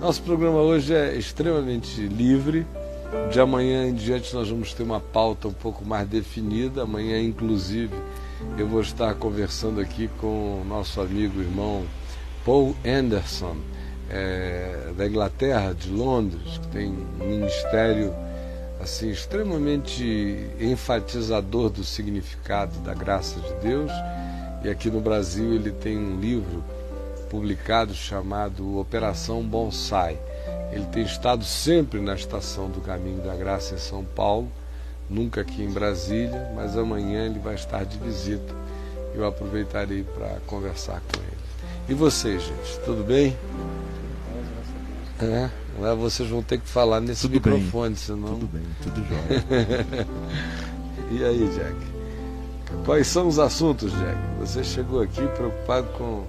Nosso programa hoje é extremamente livre. De amanhã em diante nós vamos ter uma pauta um pouco mais definida. Amanhã, inclusive, eu vou estar conversando aqui com o nosso amigo, irmão Paul Anderson, da Inglaterra, de Londres, que tem um ministério assim, extremamente enfatizador do significado da graça de Deus. E aqui no Brasil ele tem um livro publicado chamado Operação Bonsai. Ele tem estado sempre na Estação do Caminho da Graça em São Paulo, nunca aqui em Brasília, mas amanhã ele vai estar de visita. Eu aproveitarei para conversar com ele. E vocês, gente, tudo bem? Vocês vão ter que falar nesse tudo microfone, bem. Senão... Tudo bem, tudo jóia. E aí, Jack? Quais são os assuntos, Jack? Você chegou aqui preocupado com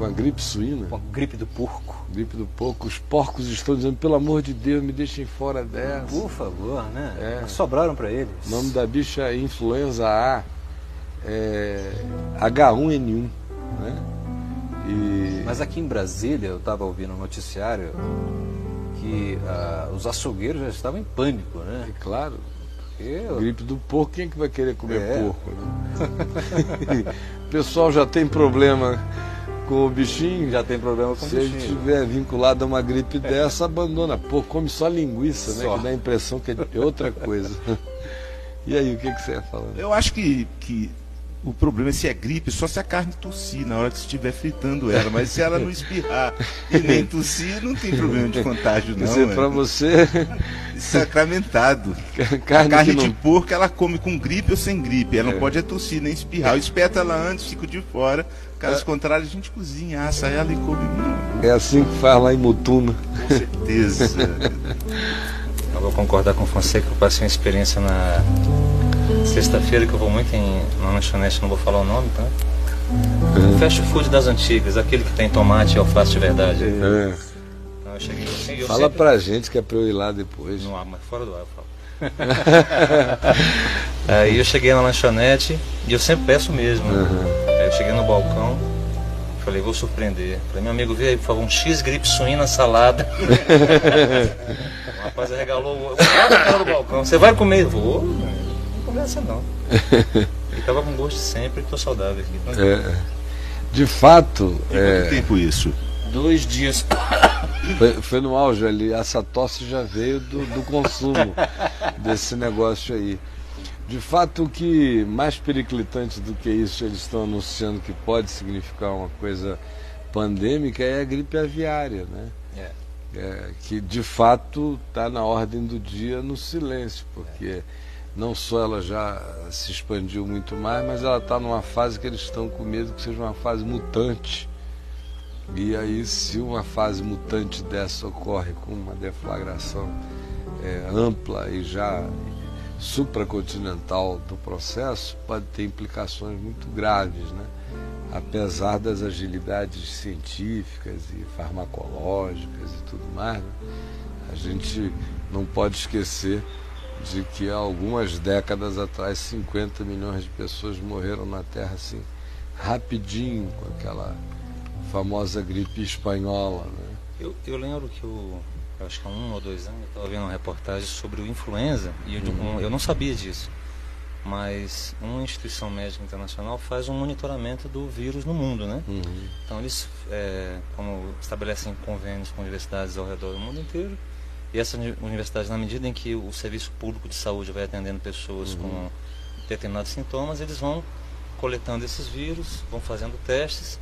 a gripe suína? Com a gripe do porco. Gripe do porco. Os porcos estão dizendo, pelo amor de Deus, me deixem fora dessa. Por favor, né? Sobraram para eles. O nome da bicha é influenza A, H1N1, né? Mas aqui em Brasília, eu estava ouvindo um noticiário que os açougueiros já estavam em pânico, né? Claro. Gripe do porco, quem é que vai querer comer porco? Né? O pessoal já tem problema com o bichinho. Já tem problema com o bichinho. Se ele estiver vinculado a uma gripe dessa, abandona. Pô, come só linguiça, né? Que dá a impressão que é outra coisa. E aí, o que você ia falando? Eu acho que o problema é se é gripe, só se a carne tossir na hora que você estiver fritando ela. Mas se ela não espirrar e nem tossir, não tem problema de contágio, não. Quer dizer, para você... Sacramentado. A carne de porco, ela come com gripe ou sem gripe. Ela não pode tossir nem espirrar. Eu espeto ela antes, fico de fora. Caso contrário, a gente cozinha, assa ela e come. É assim que faz lá em Mutuna. Com certeza. Eu vou concordar com o Fonseca, eu passei uma experiência na sexta-feira que eu vou muito na lanchonete, não vou falar o nome, tá? Fast food das antigas, aquele que tem tomate e alface de verdade. Então, eu cheguei assim, fala pra gente que é pra eu ir lá depois. Não, mas fora do ar eu falo. Aí eu cheguei na lanchonete e eu sempre peço mesmo. Aí eu cheguei no balcão, falei, vou surpreender. Falei, meu amigo, vê aí, por favor, um X gripe suína salada. O rapaz arregalou o cara do balcão. Você vai comer? Vou. Não começa não. Ele tava com gosto sempre, tô saudável aqui. De fato. Quanto tempo isso? 2 dias. Foi no auge ali. Essa tosse já veio do consumo desse negócio aí. De fato, o que mais periclitante do que isso eles estão anunciando que pode significar uma coisa pandêmica é a gripe aviária, né? Que de fato está na ordem do dia no silêncio, porque não só ela já se expandiu muito mais, mas ela está numa fase que eles estão com medo que seja uma fase mutante. E aí, se uma fase mutante dessa ocorre com uma deflagração ampla e já supracontinental do processo, pode ter implicações muito graves, né? Apesar das agilidades científicas e farmacológicas e tudo mais, né? A gente não pode esquecer de que há algumas décadas atrás 50 milhões de pessoas morreram na Terra assim, rapidinho, com aquela famosa gripe espanhola, né? Eu lembro que eu acho que há 1 ou 2 anos eu estava vendo uma reportagem sobre o influenza e eu não sabia disso, mas uma instituição médica internacional faz um monitoramento do vírus no mundo, né? Então eles como estabelecem convênios com universidades ao redor do mundo inteiro, e essas universidades, na medida em que o serviço público de saúde vai atendendo pessoas com determinados sintomas, eles vão coletando esses vírus, vão fazendo testes,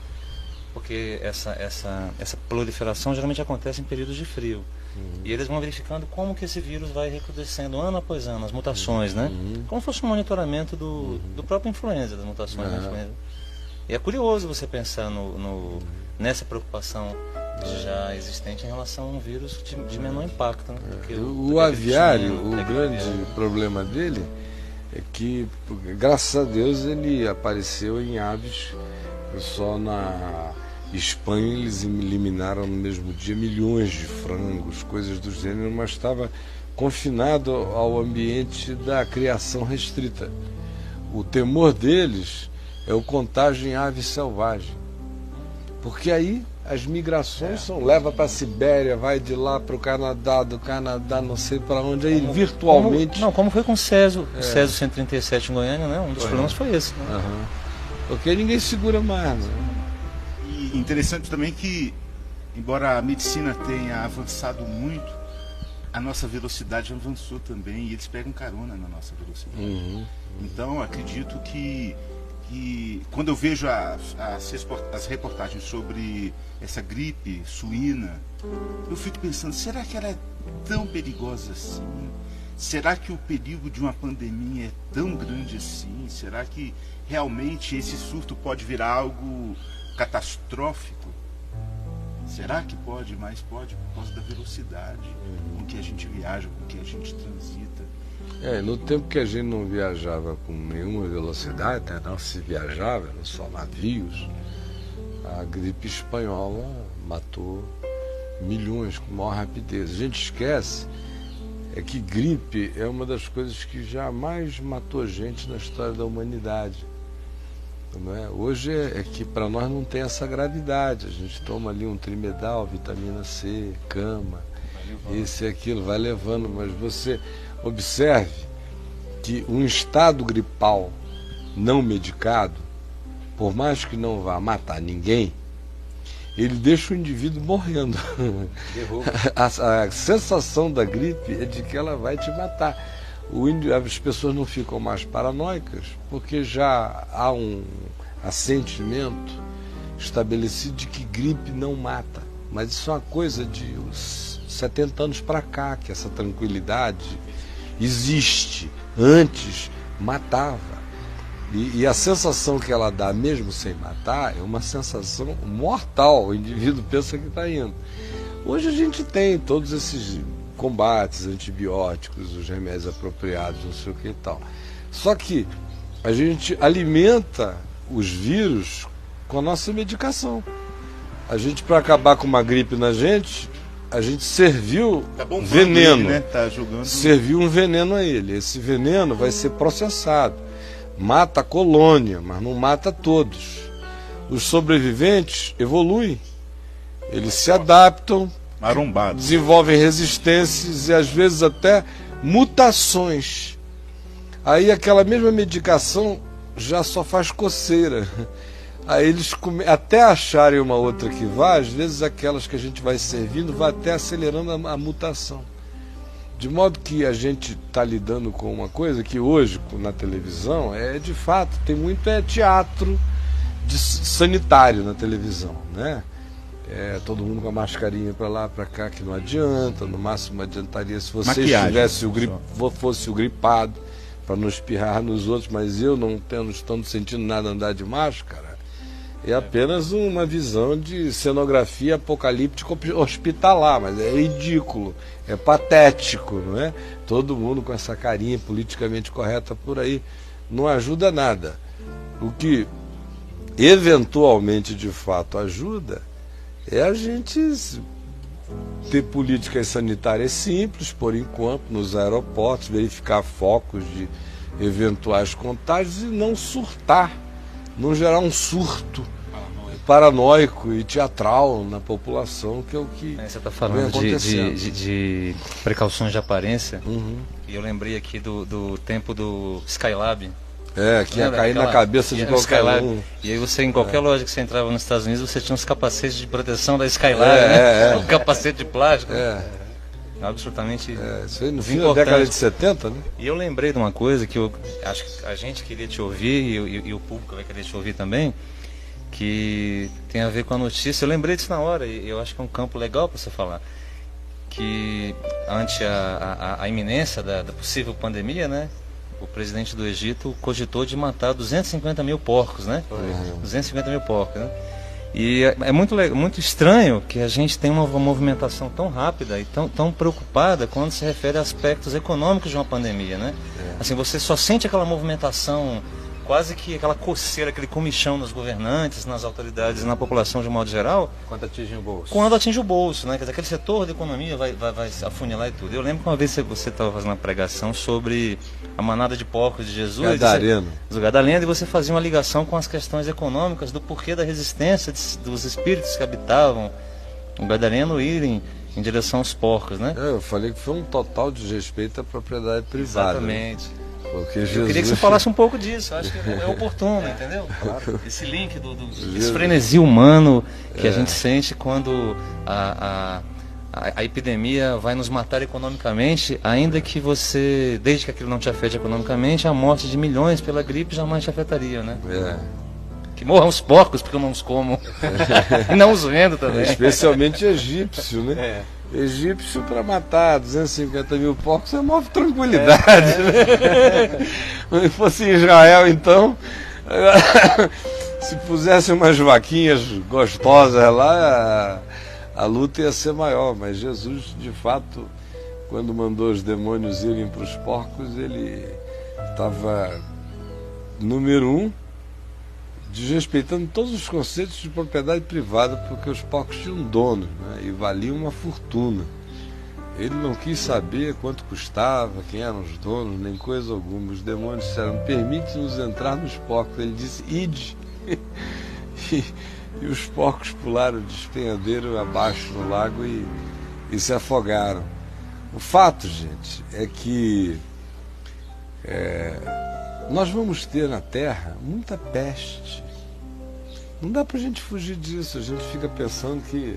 porque essa proliferação geralmente acontece em períodos de frio. E eles vão verificando como que esse vírus vai recrudescendo ano após ano, as mutações, né? Como se fosse um monitoramento do próprio influenza, das mutações da influenza. E é curioso você pensar nessa preocupação já existente em relação a um vírus de menor impacto, né? O aviário, o grande problema dele é que, graças a Deus, ele apareceu em aves. Só na Espanha eles eliminaram no mesmo dia milhões de frangos, coisas do gênero, mas estava confinado ao ambiente da criação restrita. O temor deles é o contágio em ave selvagem, porque aí as migrações leva para a Sibéria, vai de lá para o Canadá, do Canadá não sei para onde, aí virtualmente... Como foi com o Césio, o Césio 137 em Goiânia, né? Um dos problemas foi esse. Né? Uhum. Porque ninguém segura mais. Né? E interessante também que, embora a medicina tenha avançado muito, a nossa velocidade avançou também e eles pegam carona na nossa velocidade. Uhum. Então, acredito que quando eu vejo as reportagens sobre essa gripe suína, eu fico pensando, será que ela é tão perigosa assim? Será que o perigo de uma pandemia é tão grande assim? Será que realmente esse surto pode virar algo catastrófico? Será que pode? Mas pode por causa da velocidade com que a gente viaja, com que a gente transita. No tempo que a gente não viajava com nenhuma velocidade, né, não se viajava, eram só navios, a gripe espanhola matou milhões com maior rapidez. A gente esquece que gripe é uma das coisas que jamais matou gente na história da humanidade. Não é? Hoje é que para nós não tem essa gravidade. A gente toma ali um trimedal, vitamina C, cama, esse e aquilo, vai levando, mas você observe que um estado gripal não medicado, por mais que não vá matar ninguém, ele deixa o indivíduo morrendo. A sensação da gripe é de que ela vai te matar. As pessoas não ficam mais paranoicas porque já há um assentimento estabelecido de que gripe não mata. Mas isso é uma coisa de uns 70 anos para cá, que essa tranquilidade existe. Antes matava. E a sensação que ela dá, mesmo sem matar, é uma sensação mortal. O indivíduo pensa que está indo. Hoje a gente tem todos esses combates, antibióticos, os remédios apropriados, não sei o que e tal. Só que a gente alimenta os vírus com a nossa medicação. A gente, para acabar com uma gripe na gente, a gente serviu veneno. Ele, né? Tá jogando... Serviu um veneno a ele. Esse veneno vai ser processado. Mata a colônia, mas não mata todos. Os sobreviventes evoluem. Eles se adaptam, marombados, desenvolvem resistências e às vezes até mutações. Aí aquela mesma medicação já só faz coceira. Aí eles até acharem uma outra que vá, às vezes aquelas que a gente vai servindo vai até acelerando a mutação. De modo que a gente está lidando com uma coisa que hoje na televisão de fato, tem muito teatro sanitário na televisão, né? Todo mundo com a mascarinha para lá, para cá, que não adianta. No máximo adiantaria se você fosse o gripado, para não espirrar nos outros, mas eu não estando sentindo nada andar de máscara. É apenas uma visão de cenografia apocalíptica hospitalar, mas é ridículo, é patético, não é? Todo mundo com essa carinha politicamente correta por aí, não ajuda nada. O que eventualmente de fato ajuda é a gente ter políticas sanitárias simples, por enquanto, nos aeroportos, verificar focos de eventuais contágios e não surtar, não gerar um surto paranoico e teatral na população, que é o que você está falando de precauções de aparência, e eu lembrei aqui do tempo do Skylab. Que ia cair na cabeça de qualquer um. E aí você, em qualquer loja que você entrava nos Estados Unidos, você tinha uns capacetes de proteção da Skylab, né? Um capacete de plástico. Absolutamente. Isso aí no fim da década de 70, né? E eu lembrei de uma coisa que eu acho que a gente queria te ouvir, e o público vai querer te ouvir também, que tem a ver com a notícia. Eu lembrei disso na hora, e eu acho que é um campo legal para você falar. Que ante a iminência da possível pandemia, né? O presidente do Egito cogitou de matar 250 mil porcos, né? 250 mil porcos, né? E é muito estranho que a gente tenha uma movimentação tão rápida e tão preocupada quando se refere a aspectos econômicos de uma pandemia, né? Assim, você só sente aquela movimentação quase que aquela coceira, aquele comichão nos governantes, nas autoridades, na população de um modo geral. Quando atinge o bolso. Quando atinge o bolso, né? Quer dizer, aquele setor da economia vai afunilar e tudo. Eu lembro que uma vez você estava fazendo uma pregação sobre a manada de porcos de Jesus. Gadareno. Do Gadareno, e você fazia uma ligação com as questões econômicas, do porquê da resistência dos espíritos que habitavam o Gadareno irem em direção aos porcos, né? Eu falei que foi um total desrespeito à propriedade privada. Exatamente. Porque Jesus... Eu queria que você falasse um pouco disso, eu acho que é oportuno, entendeu? Esse link esse frenesi humano que a gente sente quando a epidemia vai nos matar economicamente, ainda que você, desde que aquilo não te afete economicamente, a morte de milhões pela gripe jamais te afetaria, né? Que morram os porcos porque eu não os como. E não os vendo também. Especialmente egípcio, né? Egípcio para matar 250 mil porcos é move tranquilidade, né? Se fosse em Israel, então, se pusesse umas vaquinhas gostosas lá, a luta ia ser maior. Mas Jesus, de fato, quando mandou os demônios irem para os porcos, ele estava, número 1, desrespeitando todos os conceitos de propriedade privada, porque os porcos tinham dono, né, e valiam uma fortuna. Ele não quis saber quanto custava, quem eram os donos, nem coisa alguma. Os demônios disseram: permite-nos entrar nos porcos. Ele disse: ide. E os porcos pularam de despenhadeiro abaixo no lago e se afogaram. O fato, gente, é que nós vamos ter na Terra muita peste. Não dá para a gente fugir disso. A gente fica pensando que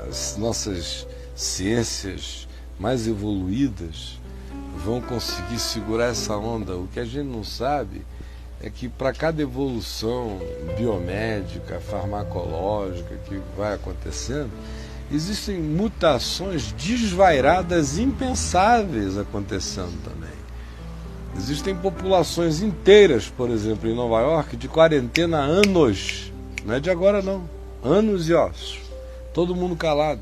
as nossas ciências mais evoluídas vão conseguir segurar essa onda. O que a gente não sabe é que para cada evolução biomédica, farmacológica que vai acontecendo, existem mutações desvairadas, impensáveis acontecendo também. Existem populações inteiras, por exemplo, em Nova York, de quarentena há anos. Não é de agora, não. Anos e ossos. Todo mundo calado.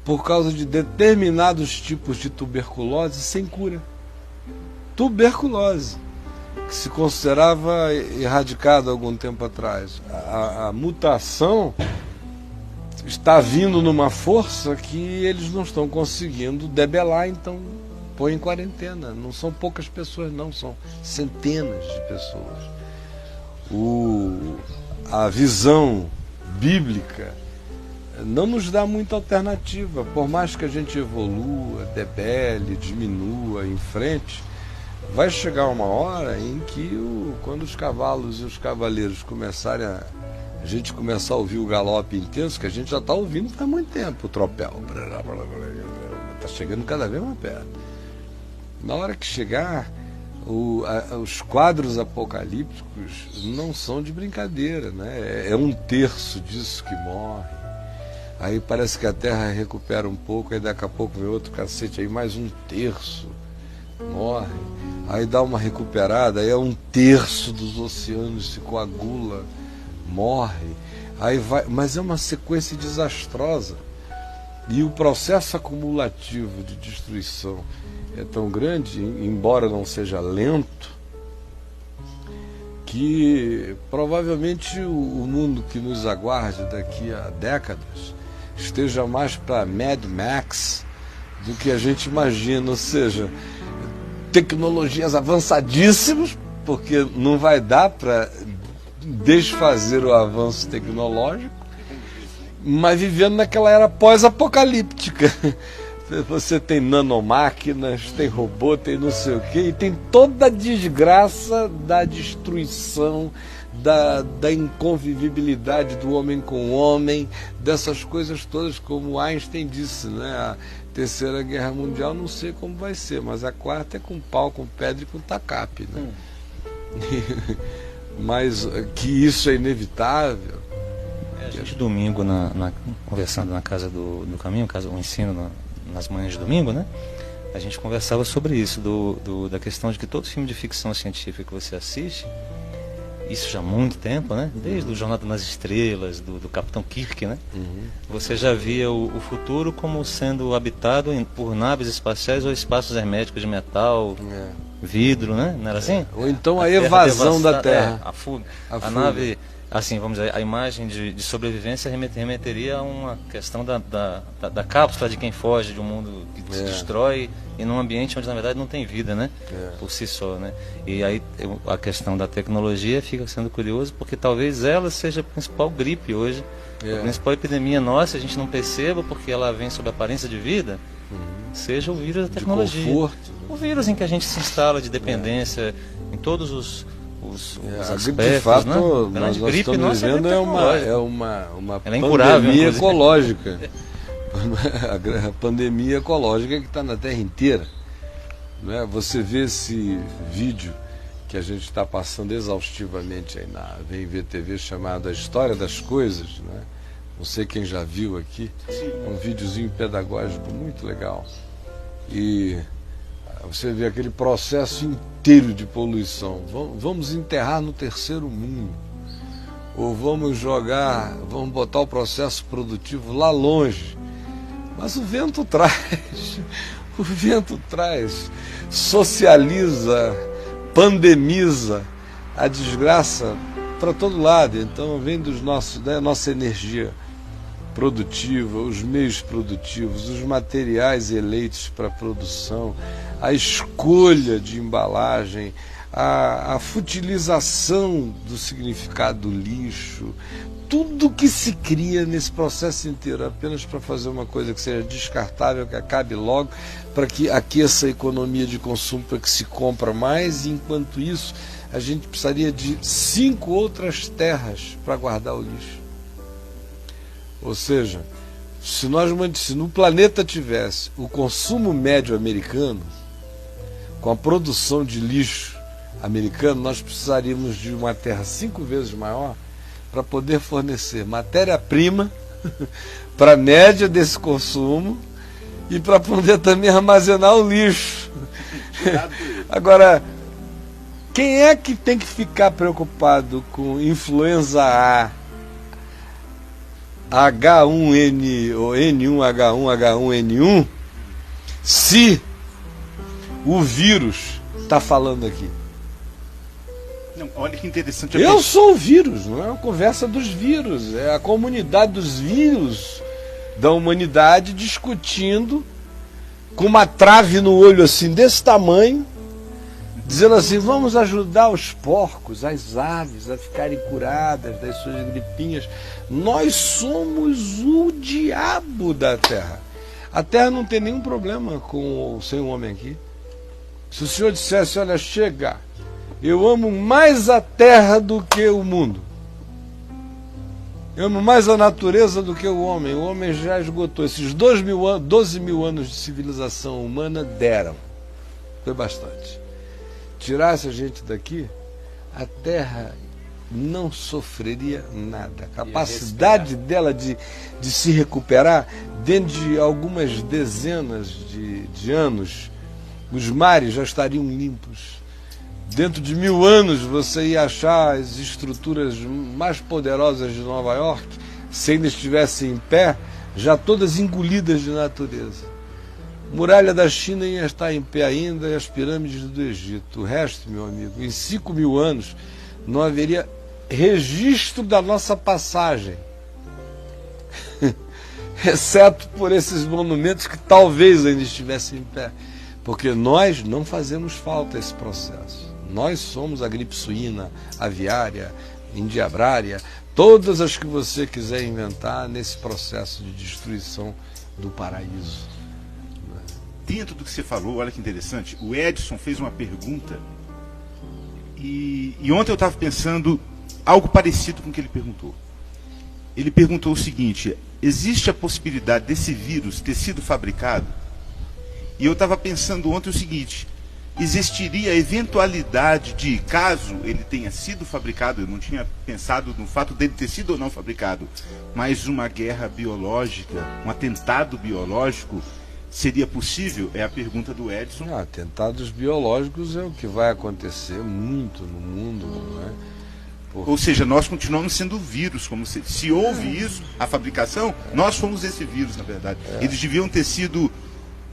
Por causa de determinados tipos de tuberculose sem cura. Tuberculose, que se considerava erradicada há algum tempo atrás. A mutação está vindo numa força que eles não estão conseguindo debelar, então põe em quarentena. Não são poucas pessoas, não, são centenas de pessoas. A visão bíblica não nos dá muita alternativa. Por mais que a gente evolua, debele, diminua, enfrente, vai chegar uma hora em que quando os cavalos e os cavaleiros começarem a gente começar a ouvir o galope intenso, que a gente já está ouvindo faz muito tempo, o tropel. Está chegando cada vez mais perto. Na hora que chegar, os quadros apocalípticos não são de brincadeira, né? É 1/3 disso que morre. Aí parece que a Terra recupera um pouco, aí daqui a pouco vem outro cacete, aí mais 1/3 morre. Aí dá uma recuperada, aí 1/3 dos oceanos se coagula, morre. Aí vai, mas é uma sequência desastrosa. E o processo acumulativo de destruição é tão grande, embora não seja lento, que provavelmente o mundo que nos aguarde daqui a décadas esteja mais para Mad Max do que a gente imagina, ou seja, tecnologias avançadíssimas, porque não vai dar para desfazer o avanço tecnológico, mas vivendo naquela era pós-apocalíptica. Você tem nanomáquinas, tem robô, tem não sei o quê, e tem toda a desgraça da destruição, da inconvivibilidade do homem com o homem, dessas coisas todas, como Einstein disse, né? A Terceira Guerra Mundial não sei como vai ser, mas a quarta é com pau, com pedra e com tacape, né? Mas que isso é inevitável. A gente domingo, conversando na Casa do Caminho, o ensino nas manhãs de domingo, né? A gente conversava sobre isso, da questão de que todo filme de ficção científica que você assiste, isso já há muito tempo, né? Desde o Jornada nas Estrelas, do Capitão Kirk, né? Você já via o futuro como sendo habitado por naves espaciais ou espaços herméticos de metal, vidro, né? Não era assim? Ou então a evasão da Terra. A fuga. A fuga. Nave, assim, vamos dizer, a imagem de sobrevivência remeteria a uma questão da cápsula de quem foge de um mundo que se destrói e num ambiente onde na verdade não tem vida, né? Por si só, né? E aí a questão da tecnologia fica sendo curioso, porque talvez ela seja a principal gripe hoje, a principal epidemia nossa, a gente não perceba porque ela vem sob aparência de vida, seja o vírus da tecnologia. De conforto. O vírus em que a gente se instala de dependência em todos os aspectos, de fato, né? nós gripe estamos vivendo é uma ela é incurável, pandemia inclusive. ecológica. A pandemia ecológica que está na Terra inteira. Não é? Você vê esse vídeo que a gente está passando exaustivamente aí na VMVTV, chamado A História das Coisas, né? Não sei quem já viu aqui, é um videozinho pedagógico muito legal. E você vê aquele processo inteiro de poluição. Vamos enterrar no terceiro mundo. Ou vamos botar o processo produtivo lá longe. Mas o vento traz, socializa, pandemiza a desgraça para todo lado. Então vem da nossa energia produtiva, os meios produtivos, os materiais eleitos para a produção, a escolha de embalagem, a futilização do significado do lixo, tudo que se cria nesse processo inteiro apenas para fazer uma coisa que seja descartável, que acabe logo, para que aqueça a economia de consumo, para que se compra mais, e enquanto isso a gente precisaria de 5 outras terras para guardar o lixo. Ou seja, se no planeta tivesse o consumo médio americano, com a produção de lixo americano, nós precisaríamos de uma terra 5 vezes maior para poder fornecer matéria-prima para a média desse consumo e para poder também armazenar o lixo. Agora, quem é que tem que ficar preocupado com influenza A, H1N ou N1H1H1N1 se o vírus está falando aqui? Não, olha que interessante. Eu sou o vírus, não é uma conversa dos vírus, é a comunidade dos vírus da humanidade discutindo com uma trave no olho assim desse tamanho, dizendo assim: vamos ajudar os porcos, as aves a ficarem curadas das suas gripinhas. Nós somos o diabo da Terra. A Terra não tem nenhum problema sem o homem aqui. Se o senhor dissesse: olha, chega, eu amo mais a Terra do que o mundo, eu amo mais a natureza do que o homem já esgotou. Esses 12 mil anos de civilização humana foi bastante. Tirasse a gente daqui, a Terra não sofreria nada. A capacidade dela de se recuperar, dentro de algumas dezenas de anos, os mares já estariam limpos. Dentro de 1000 anos você ia achar as estruturas mais poderosas de Nova York, se ainda estivessem em pé, já todas engolidas de natureza. Muralha da China ia estar em pé ainda, e as pirâmides do Egito. O resto, meu amigo, em 5000 anos não haveria registro da nossa passagem, exceto por esses monumentos que talvez ainda estivessem em pé, porque nós não fazemos falta esse processo. Nós somos a gripe suína, aviária, indiabrária, todas as que você quiser inventar nesse processo de destruição do paraíso. Dentro do que você falou, olha que interessante, o Edson fez uma pergunta e ontem eu estava pensando algo parecido com o que ele perguntou. Ele perguntou o seguinte: existe a possibilidade desse vírus ter sido fabricado? E eu estava pensando ontem o seguinte: existiria a eventualidade de, caso ele tenha sido fabricado, eu não tinha pensado no fato dele ter sido ou não fabricado, mas uma guerra biológica, um atentado biológico, seria possível? É a pergunta do Edson. Atentados biológicos é o que vai acontecer muito no mundo, não é? Ou seja, nós continuamos sendo vírus, como se houve isso, a fabricação, nós fomos esse vírus, na verdade. Eles deviam ter sido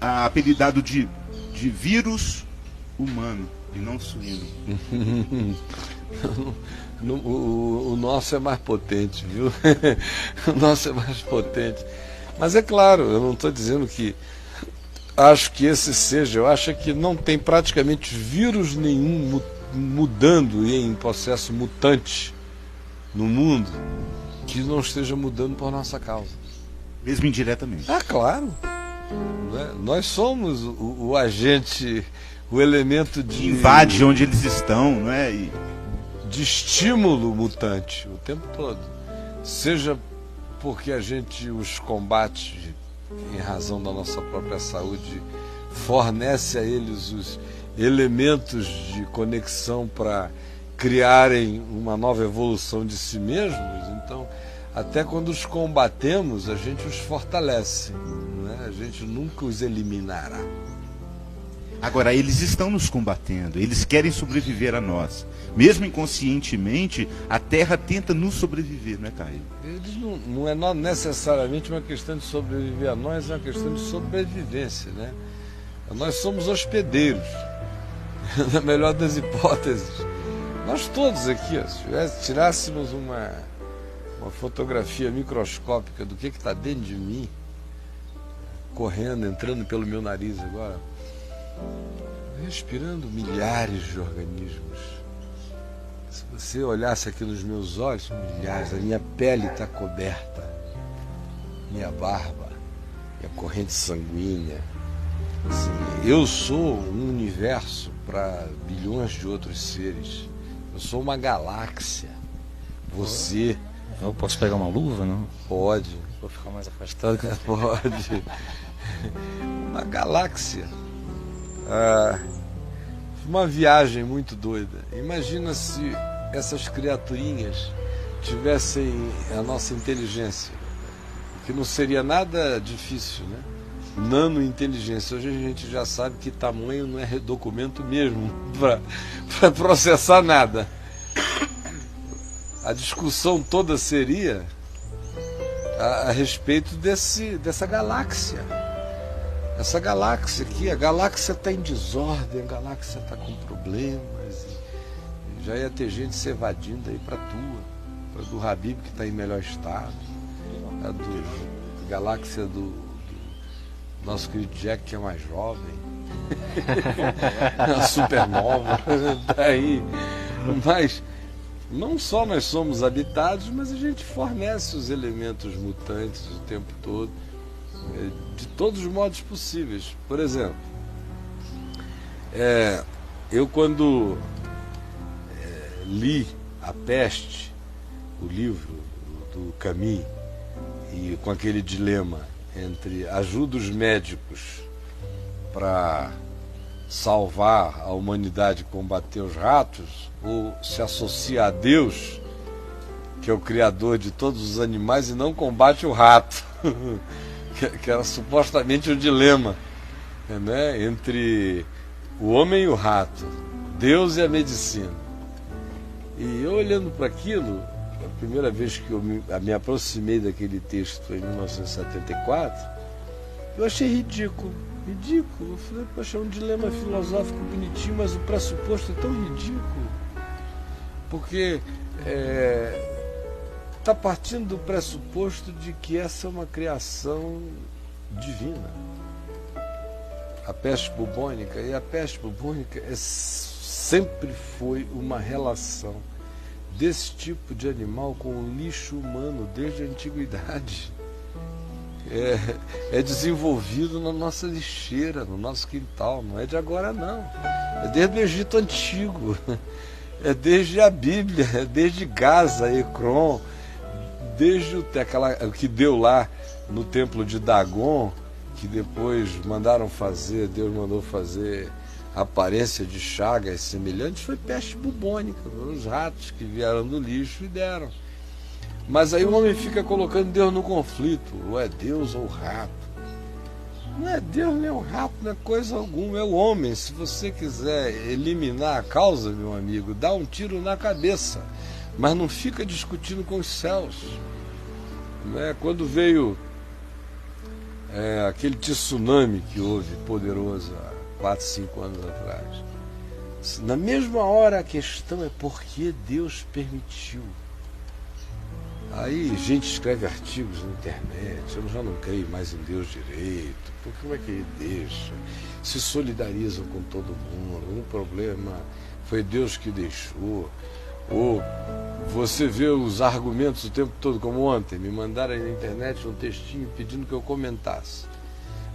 apelidado de vírus humano. E não suíno. O nosso é mais potente, viu? O nosso é mais potente. Mas é claro, eu não estou dizendo que acho que esse seja, eu acho que não tem praticamente vírus nenhum mudando e em processo mutante no mundo que não esteja mudando por nossa causa. Mesmo indiretamente. Ah, claro. Né? Nós somos o agente, o elemento de... invade onde eles estão, não é? De estímulo mutante o tempo todo. Seja porque a gente os combate em razão da nossa própria saúde, fornece a eles os elementos de conexão para criarem uma nova evolução de si mesmos. Então, até quando os combatemos, a gente os fortalece, né? A gente nunca os eliminará. Agora, eles estão nos combatendo, eles querem sobreviver a nós. Mesmo inconscientemente, a Terra tenta nos sobreviver, não é, Caio? Eles não é necessariamente uma questão de sobreviver a nós, é uma questão de sobrevivência, né? Nós somos hospedeiros, na melhor das hipóteses. Nós todos aqui, ó, se tirássemos uma fotografia microscópica do que está dentro de mim, correndo, entrando pelo meu nariz agora, respirando milhares de organismos. Se você olhasse aqui nos meus olhos, milhares, a minha pele está coberta, minha barba, minha corrente sanguínea. Assim, eu sou um universo para bilhões de outros seres. Eu sou uma galáxia. Você... Eu posso pegar uma luva, não? Pode. Vou ficar mais afastado. Pode. Uma galáxia. Uma viagem muito doida. Imagina se essas criaturinhas tivessem a nossa inteligência, que não seria nada difícil, né? Nano-inteligência. Hoje a gente já sabe que tamanho não é documento mesmo para processar nada. A discussão toda seria a respeito dessa galáxia. Essa galáxia aqui, a galáxia está em desordem, a galáxia está com problemas. Já ia ter gente se evadindo aí para a tua, do Habib, que está em melhor estado, a galáxia do nosso querido Jack, que é mais jovem, a supernova, daí. Mas não só nós somos habitados, mas a gente fornece os elementos mutantes o tempo todo, de todos os modos possíveis. Por exemplo, eu quando li A Peste, o livro do Camus, e com aquele dilema entre ajuda os médicos para salvar a humanidade e combater os ratos, ou se associa a Deus, que é o criador de todos os animais, e não combate o rato, que era supostamente o dilema, né, entre o homem e o rato, Deus e a medicina. E eu olhando para aquilo, a primeira vez que eu me aproximei daquele texto em 1974, eu achei ridículo. Eu falei, poxa, é um dilema filosófico bonitinho, mas o pressuposto é tão ridículo. Porque está partindo do pressuposto de que essa é uma criação divina. A peste bubônica, e a peste bubônica sempre foi uma relação desse tipo de animal com o lixo humano desde a antiguidade. É desenvolvido na nossa lixeira, no nosso quintal, não é de agora não. É desde o Egito Antigo, é desde a Bíblia, é desde Gaza, Ecrom, desde o que deu lá no templo de Dagon, que depois Deus mandou fazer aparência de chagas semelhantes, foi peste bubônica, os ratos que vieram do lixo e deram. Mas aí o homem fica colocando Deus no conflito, ou é Deus ou o rato. Não é Deus nem o rato, não é coisa alguma, é o homem. Se você quiser eliminar a causa, meu amigo, dá um tiro na cabeça, mas não fica discutindo com os céus. Quando veio aquele tsunami que houve poderoso há 4, 5 anos atrás, Na mesma hora a questão é por que Deus permitiu. Aí gente escreve artigos na internet, eu já não creio mais em Deus direito, porque como é que ele deixa? Se solidarizam com todo mundo, o problema foi Deus que deixou. Ou você vê os argumentos o tempo todo, como ontem, me mandaram aí na internet um textinho pedindo que eu comentasse.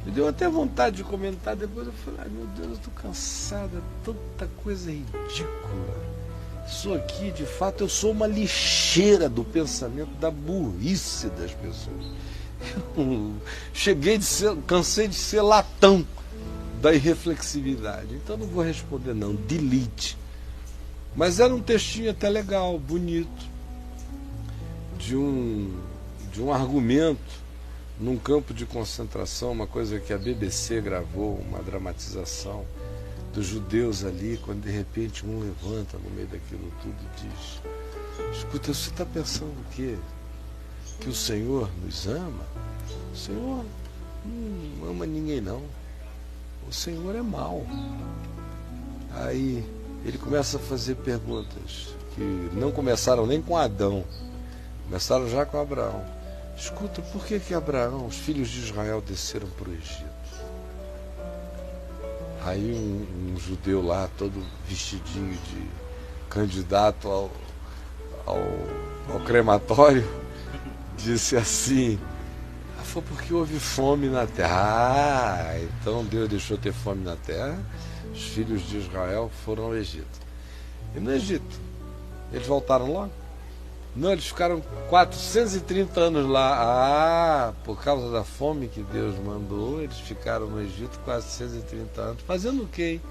Me deu até vontade de comentar, depois eu falei, ai meu Deus, eu estou cansada, tanta coisa ridícula. Isso aqui, de fato, eu sou uma lixeira do pensamento, da burrice das pessoas. Eu cansei de ser latão da irreflexividade. Então não vou responder não, delete. Mas era um textinho até legal, bonito, de um argumento num campo de concentração, uma coisa que a BBC gravou, uma dramatização dos judeus ali, quando de repente um levanta no meio daquilo tudo e diz: escuta, você está pensando o quê? Que o Senhor nos ama? O Senhor não ama ninguém não. O Senhor é mau. Aí ele começa a fazer perguntas que não começaram nem com Adão, começaram já com Abraão. Escuta, por que Abraão, os filhos de Israel desceram para o Egito? Aí um judeu lá, todo vestidinho de candidato ao crematório, disse assim: foi porque houve fome na terra. Ah, então Deus deixou ter fome na terra, os filhos de Israel foram ao Egito. E no Egito, eles voltaram logo? Não, eles ficaram 430 anos lá. Ah, por causa da fome que Deus mandou, eles ficaram no Egito 430 anos. Fazendo o quê, hein?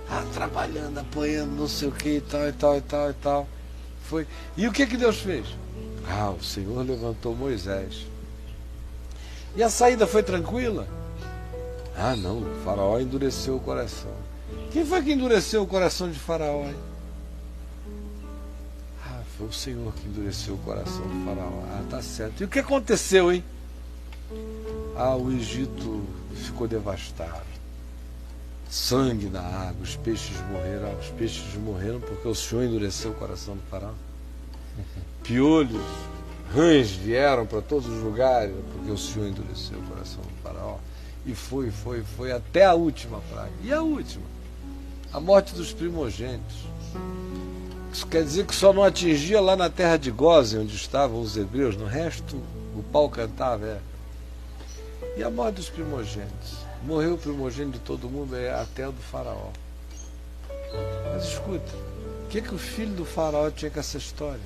Ah, trabalhando, apoiando, não sei o que e tal, e tal, e tal, e tal. Foi. E o que Deus fez? Ah, o Senhor levantou Moisés. E a saída foi tranquila? Ah, não, o faraó endureceu o coração. Quem foi que endureceu o coração de faraó, hein? Foi o Senhor que endureceu o coração do faraó. Ah, tá certo. E o que aconteceu, hein? Ah, o Egito ficou devastado. Sangue na água, os peixes morreram. Ah, os peixes morreram porque o Senhor endureceu o coração do faraó. Piolhos, rãs vieram para todos os lugares porque o Senhor endureceu o coração do faraó. E foi até a última praga. E a última? A morte dos primogênitos. Isso quer dizer que só não atingia lá na terra de Gósen, onde estavam os hebreus, no resto o pau cantava. E a morte dos primogênitos? Morreu o primogênito de todo mundo, até o do faraó. Mas escuta, o que o filho do faraó tinha com essa história?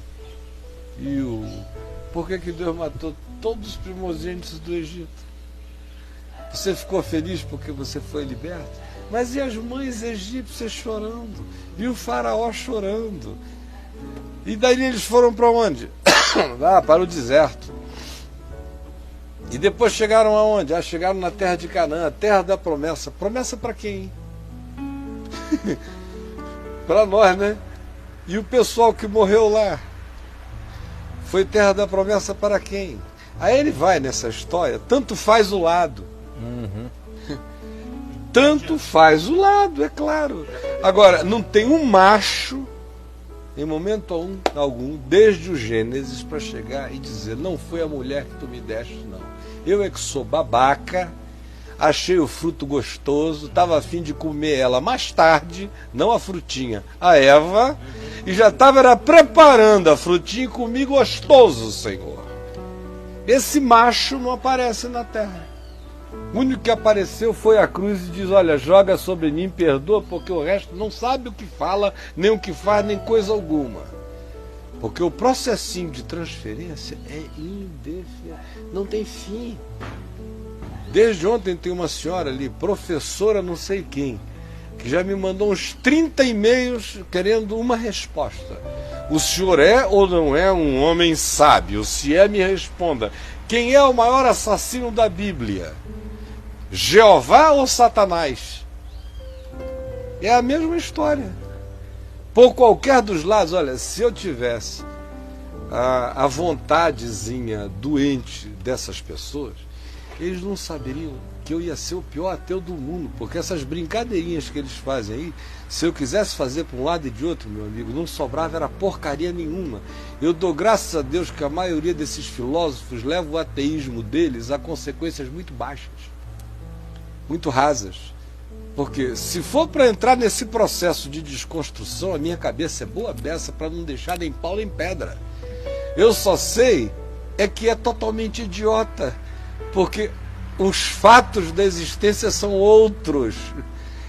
Por que Deus matou todos os primogênitos do Egito? Você ficou feliz porque você foi liberto? Mas e as mães egípcias chorando? E o faraó chorando? E daí eles foram para onde? Para o deserto. E depois chegaram aonde? Chegaram na terra de Canaã, a terra da promessa. Promessa para quem? Para nós, né? E o pessoal que morreu lá? Foi terra da promessa para quem? Aí ele vai nessa história, tanto faz o lado. Tanto faz o lado, é claro. Agora, não tem um macho, em momento algum, desde o Gênesis, para chegar e dizer: não foi a mulher que tu me deste, não. Eu é que sou babaca, achei o fruto gostoso, estava a fim de comer ela mais tarde, não a frutinha, a Eva, e já estava preparando a frutinha e comi gostoso, Senhor. Esse macho não aparece na terra. O único que apareceu foi a cruz e diz: olha, joga sobre mim, perdoa, porque o resto não sabe o que fala, nem o que faz, nem coisa alguma. Porque o processinho de transferência é indefinível, não tem fim. Desde ontem tem uma senhora ali, professora não sei quem, que já me mandou uns 30 e-mails querendo uma resposta. O senhor é ou não é um homem sábio? Se é, me responda. Quem é o maior assassino da Bíblia? Jeová ou Satanás? É a mesma história. Por qualquer dos lados. Olha, se eu tivesse a vontadezinha doente dessas pessoas, eles não saberiam que eu ia ser o pior ateu do mundo, porque essas brincadeirinhas que eles fazem aí, se eu quisesse fazer para um lado e de outro, meu amigo, não sobrava era porcaria nenhuma. Eu dou graças a Deus que a maioria desses filósofos leva o ateísmo deles a consequências muito baixas, muito rasas. Porque se for para entrar nesse processo de desconstrução, a minha cabeça é boa beça para não deixar nem pau nem pedra. Eu só sei é que é totalmente idiota, porque os fatos da existência são outros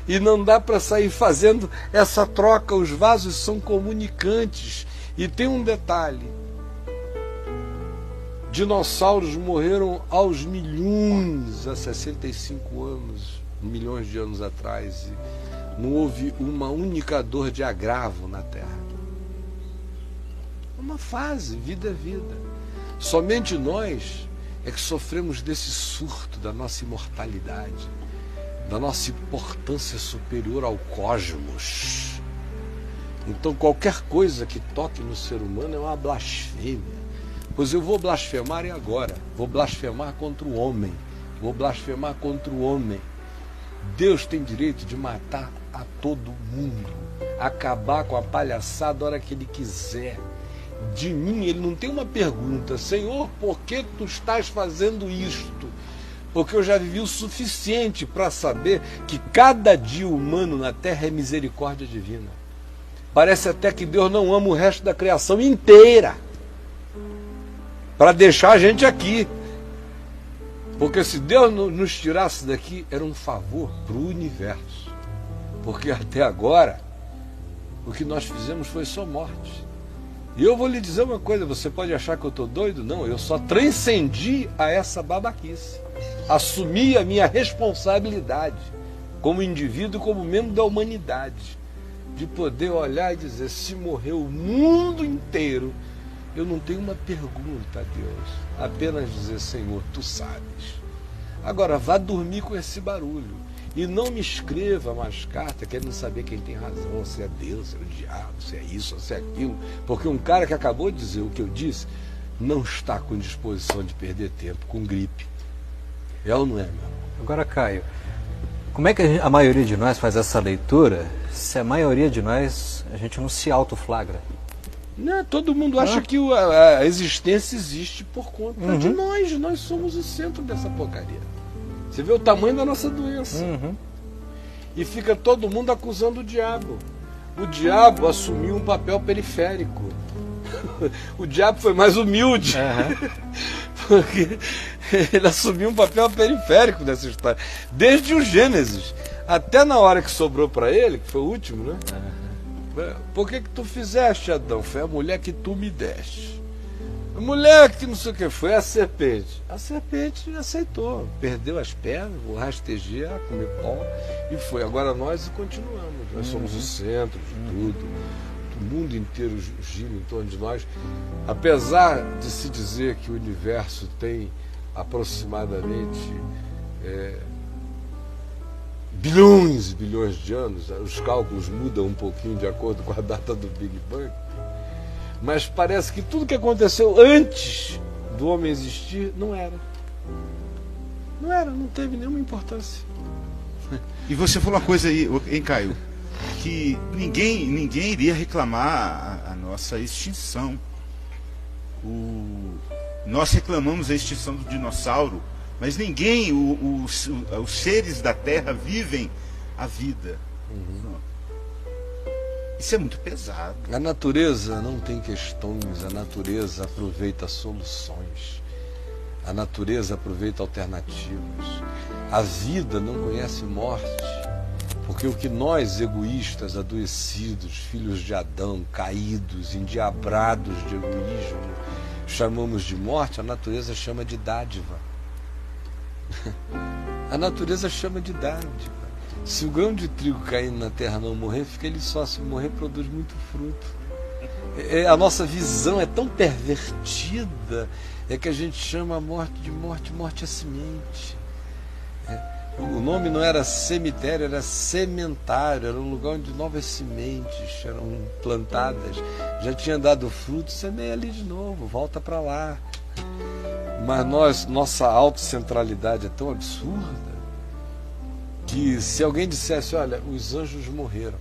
e não dá para sair fazendo essa troca. Os vasos são comunicantes. E tem um detalhe: dinossauros morreram aos milhões, há 65 anos, milhões de anos atrás, e não houve uma única dor de agravo na Terra. É uma fase, vida é vida. Somente nós é que sofremos desse surto da nossa imortalidade, da nossa importância superior ao cosmos. Então qualquer coisa que toque no ser humano é uma blasfêmia. Pois eu vou blasfemar e agora? Vou blasfemar contra o homem. Vou blasfemar contra o homem. Deus tem direito de matar a todo mundo, acabar com a palhaçada a hora que Ele quiser. De mim Ele não tem uma pergunta: Senhor, por que tu estás fazendo isto? Porque eu já vivi o suficiente para saber que cada dia humano na Terra é misericórdia divina. Parece até que Deus não ama o resto da criação inteira para deixar a gente aqui. Porque se Deus nos tirasse daqui, era um favor para o universo. Porque até agora, o que nós fizemos foi só morte. E eu vou lhe dizer uma coisa: você pode achar que eu estou doido? Não, eu só transcendi a essa babaquice. Assumi a minha responsabilidade como indivíduo, como membro da humanidade, de poder olhar e dizer: se morreu o mundo inteiro, eu não tenho uma pergunta a Deus, apenas dizer: Senhor, tu sabes. Agora vá dormir com esse barulho e não me escreva mais carta querendo saber quem tem razão, se é Deus, se é o diabo, se é isso, se é aquilo, porque um cara que acabou de dizer o que eu disse não está com disposição de perder tempo com gripe. É ou não é, meu irmão? Agora, Caio, como é que a maioria de nós faz essa leitura se a maioria de nós, a gente não se autoflagra? Não, todo mundo acha que a existência existe por conta de nós. Nós somos o centro dessa porcaria. Você vê o tamanho da nossa doença. E fica todo mundo acusando o diabo. O diabo assumiu um papel periférico. O diabo foi mais humilde. Porque ele assumiu um papel periférico nessa história. Desde o Gênesis até na hora que sobrou para ele, que foi o último, né? Por que tu fizeste, Adão? Foi a mulher que tu me deste. A mulher que não sei o que foi, a serpente. A serpente aceitou, perdeu as pernas, vou rastejar, comer pó e foi. Agora nós continuamos, nós somos o centro de tudo. O mundo inteiro gira em torno de nós. Apesar de se dizer que o universo tem aproximadamente bilhões e bilhões de anos, os cálculos mudam um pouquinho de acordo com a data do Big Bang, mas parece que tudo que aconteceu antes do homem existir não era. Não teve nenhuma importância. E você falou uma coisa aí, hein, Caio, que ninguém iria reclamar a nossa extinção. Nós reclamamos a extinção do dinossauro, mas ninguém, os seres da Terra vivem a vida. Isso é muito pesado. A natureza não tem questões, a natureza aproveita soluções, a natureza aproveita alternativas. A vida não conhece morte, porque o que nós, egoístas, adoecidos, filhos de Adão, caídos, endiabrados de egoísmo, chamamos de morte, a natureza chama de dádiva. A natureza chama de dádiva. Se o grão de trigo caindo na terra não morrer, fica ele só. Se morrer, produz muito fruto. A nossa visão é tão pervertida, que a gente chama a morte de morte. Morte é semente. O nome não era cemitério, era sementário. Era um lugar onde novas sementes eram plantadas. Já tinha dado fruto, semeia ali de novo, volta para lá. Mas nossa autocentralidade é tão absurda que se alguém dissesse, olha, os anjos morreram,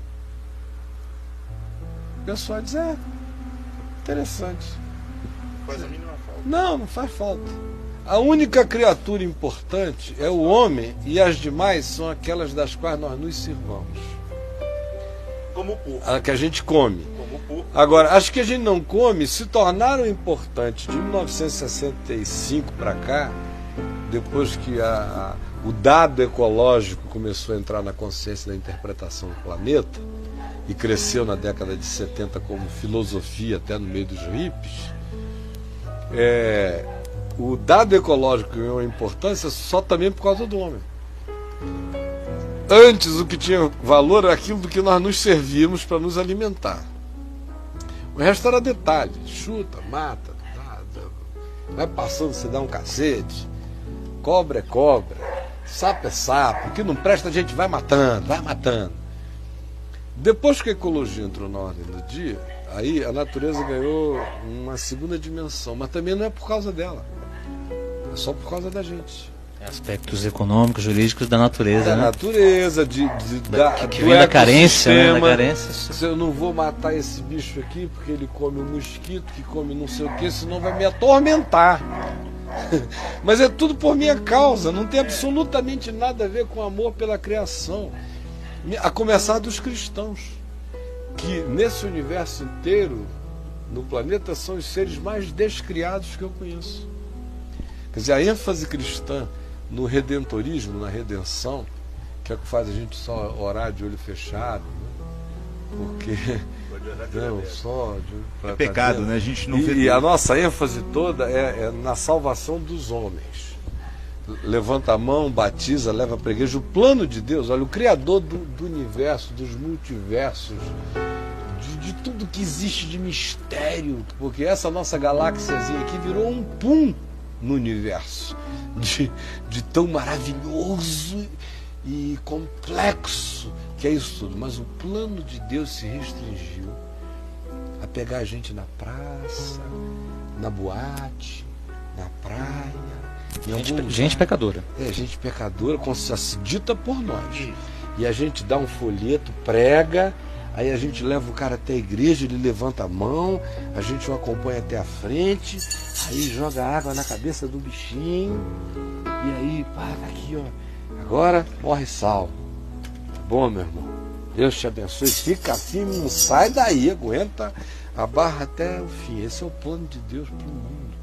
o pessoal diz, interessante. Faz a mínima falta. Não faz falta. A única criatura importante é o homem e as demais são aquelas das quais nós nos sirvamos. Como o porco. A que a gente come. Como o porco. Agora, as que a gente não come se tornaram importantes de 1965 para cá, depois que o dado ecológico começou a entrar na consciência da interpretação do planeta e cresceu na década de 70 como filosofia até no meio dos hippies. O dado ecológico ganhou importância só também por causa do homem. Antes o que tinha valor era aquilo do que nós nos servíamos para nos alimentar. O resto era detalhe, chuta, mata, vai passando, você dá um cacete, cobra é cobra, sapo é sapo, o que não presta a gente vai matando, vai matando. Depois que a ecologia entrou na ordem do dia, aí a natureza ganhou uma segunda dimensão, mas também não é por causa dela, é só por causa da gente. Aspectos econômicos, jurídicos da natureza, Da né? natureza, que vem da carência, né? Da carência. Se eu não vou matar esse bicho aqui porque ele come um mosquito, que come não sei o que, senão vai me atormentar. Mas é tudo por minha causa, não tem absolutamente nada a ver com amor pela criação. A começar dos cristãos, que nesse universo inteiro, no planeta, são os seres mais descriados que eu conheço. Quer dizer, a ênfase cristã no redentorismo, na redenção, que é o que faz a gente só orar de olho fechado, né? Porque não, só de É pecado, né? A gente não vê. E a nossa ênfase toda é na salvação dos homens. Levanta a mão, batiza, leva para a igreja. O plano de Deus, olha, o Criador do universo, dos multiversos, de tudo que existe de mistério, porque essa nossa galáxiazinha aqui virou um pum no universo, de tão maravilhoso e complexo que é isso tudo. Mas o plano de Deus se restringiu a pegar a gente na praça, na boate, na praia, Gente pecadora. gente pecadora, dita por nós. E a gente dá um folheto, prega, aí a gente leva o cara até a igreja, ele levanta a mão, a gente o acompanha até a frente, aí joga água na cabeça do bichinho, e aí, pá, tá aqui, ó. Agora morre sal. Tá bom, meu irmão? Deus te abençoe, fica firme, não sai daí, aguenta a barra até o fim. Esse é o plano de Deus para o mundo.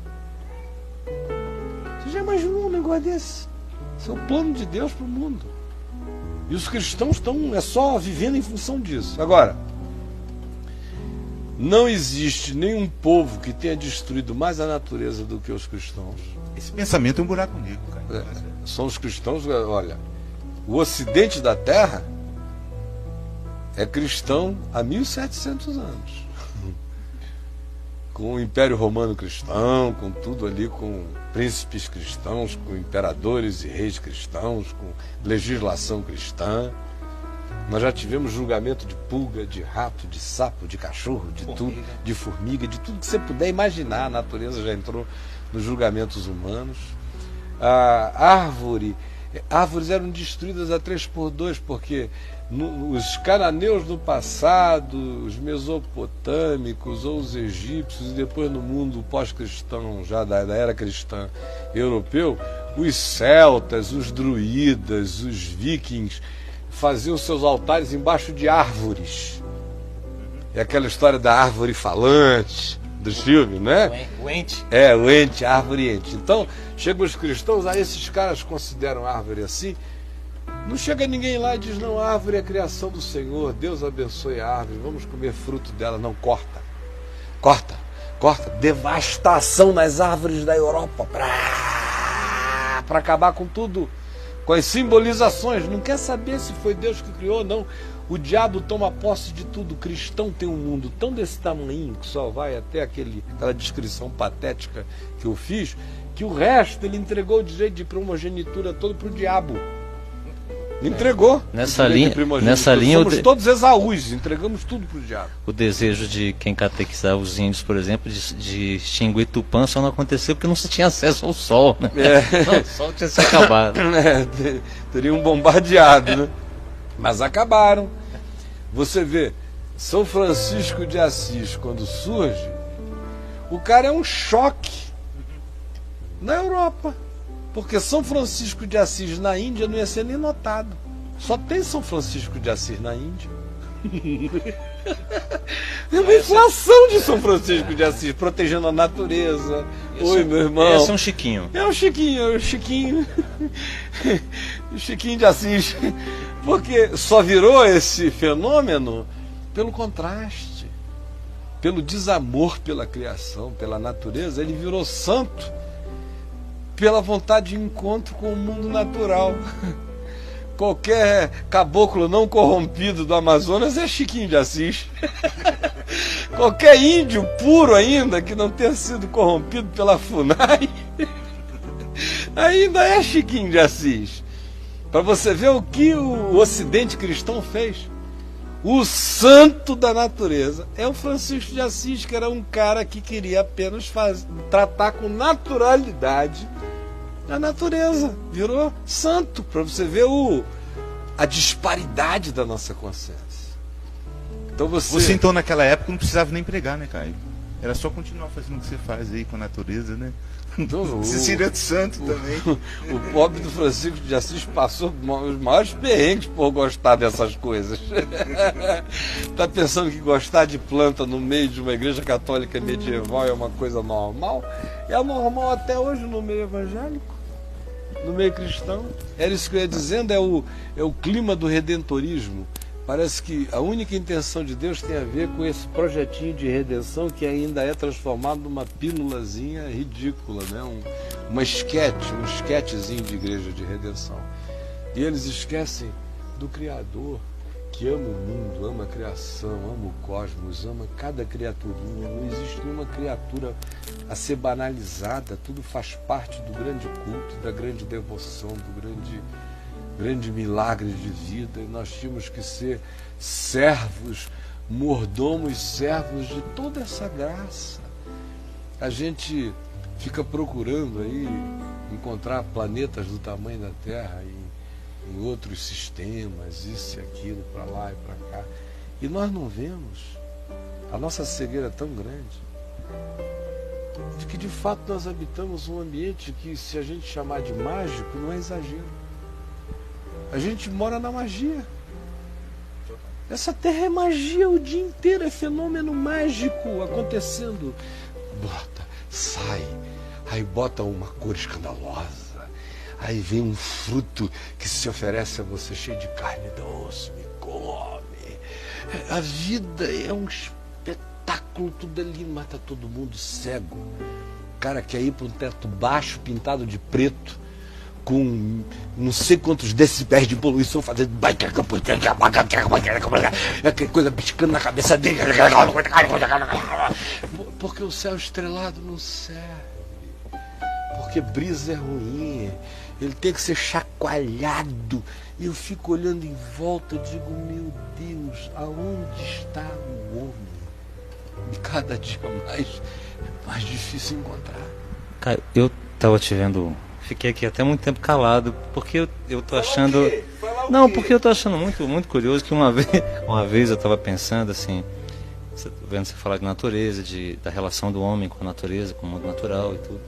Você já imaginou um negócio desse? Esse é o plano de Deus para o mundo. E os cristãos estão só vivendo em função disso. Agora, não existe nenhum povo que tenha destruído mais a natureza do que os cristãos. Esse pensamento é um buraco negro, cara. São os cristãos, olha, o ocidente da Terra é cristão há 1700 anos. Com o Império Romano cristão, com tudo ali, com príncipes cristãos, com imperadores e reis cristãos, com legislação cristã. Nós já tivemos julgamento de pulga, de rato, de sapo, de cachorro, de tudo, de formiga, de tudo que você puder imaginar. A natureza já entrou nos julgamentos humanos. Árvores eram destruídas a 3x2, porque os cananeus no passado, os mesopotâmicos ou os egípcios, e depois no mundo pós-cristão, já da era cristã europeu, os celtas, os druidas, os vikings faziam seus altares embaixo de árvores. É aquela história da árvore falante dos filmes, né? O ente. O ente, a árvore ente. Então, chegam os cristãos, aí esses caras consideram a árvore assim. Não chega ninguém lá e diz, não, a árvore é a criação do Senhor, Deus abençoe a árvore, vamos comer fruto dela. Não, corta. Devastação nas árvores da Europa para acabar com tudo, com as simbolizações. Não quer saber se foi Deus que criou ou não. O diabo toma posse de tudo. O cristão tem um mundo tão desse tamanho, que só vai até aquela descrição patética que eu fiz, que o resto ele entregou o direito de primogenitura todo para o diabo. Entregou. Nessa o direito linha- de primogenitura. nessa linha Somos o de- todos Esaús, entregamos tudo pro diabo. O desejo de quem catequizava os índios, por exemplo, de extinguir Tupã só não aconteceu porque não se tinha acesso ao sol, né? O sol tinha se acabado. Teriam bombardeado, né? Mas acabaram. Você vê, São Francisco de Assis, quando surge, o cara é um choque na Europa. Porque São Francisco de Assis na Índia não ia ser nem notado. Só tem São Francisco de Assis na Índia. É uma inflação de São Francisco de Assis, protegendo a natureza. Oi, meu irmão. Esse é um Chiquinho. É o Chiquinho. O Chiquinho de Assis. Porque só virou esse fenômeno pelo contraste, pelo desamor pela criação, pela natureza. Ele virou santo pela vontade de encontro com o mundo natural. Qualquer caboclo não corrompido do Amazonas é Chiquinho de Assis. Qualquer índio puro ainda, que não tenha sido corrompido pela FUNAI, ainda é Chiquinho de Assis. Para você ver o que o Ocidente cristão fez. O santo da natureza é o Francisco de Assis, que era um cara que queria apenas tratar com naturalidade a natureza. Virou santo, para você ver a disparidade da nossa consciência. Então Você então naquela época não precisava nem pregar, né, Caio? Era só continuar fazendo o que você faz aí com a natureza, né? Então, Você seria santo também. O pobre do Francisco de Assis passou os maiores perrengues por gostar dessas coisas. Está pensando que gostar de planta no meio de uma igreja católica medieval é uma coisa normal? É normal até hoje no meio evangélico, no meio cristão. Era isso que eu ia dizendo, é o clima do redentorismo. Parece que a única intenção de Deus tem a ver com esse projetinho de redenção que ainda é transformado numa pílulazinha ridícula, né? Um esquetezinho de igreja de redenção. E eles esquecem do Criador, que ama o mundo, ama a criação, ama o cosmos, ama cada criaturinha. Não existe nenhuma criatura a ser banalizada, tudo faz parte do grande culto, da grande devoção, do grande milagre de vida, e nós tínhamos que ser servos, mordomos servos de toda essa graça. A gente fica procurando aí encontrar planetas do tamanho da Terra em outros sistemas, isso e aquilo, para lá e para cá, e nós não vemos. A nossa cegueira é tão grande de que de fato nós habitamos um ambiente que, se a gente chamar de mágico, não é exagero. A gente mora na magia. Essa terra é magia o dia inteiro, é fenômeno mágico acontecendo. Bota, sai, aí bota uma cor escandalosa, aí vem um fruto que se oferece a você cheio de carne doce, me come. A vida é um espetáculo, tudo ali mata todo mundo cego. O cara quer ir para um teto baixo, pintado de preto, com não sei quantos decibéis de poluição, fazendo aquela coisa piscando na cabeça dele, porque o céu estrelado não serve, porque brisa é ruim, ele tem que ser chacoalhado. E eu fico olhando em volta e digo, meu Deus, aonde está o homem? E cada dia mais difícil encontrar. Caio, eu estava te vendo. Fiquei aqui até muito tempo calado, porque eu tô achando... Não, porque eu tô achando muito curioso que uma vez eu estava pensando assim, vendo você falar de natureza, da relação do homem com a natureza, com o mundo natural e tudo.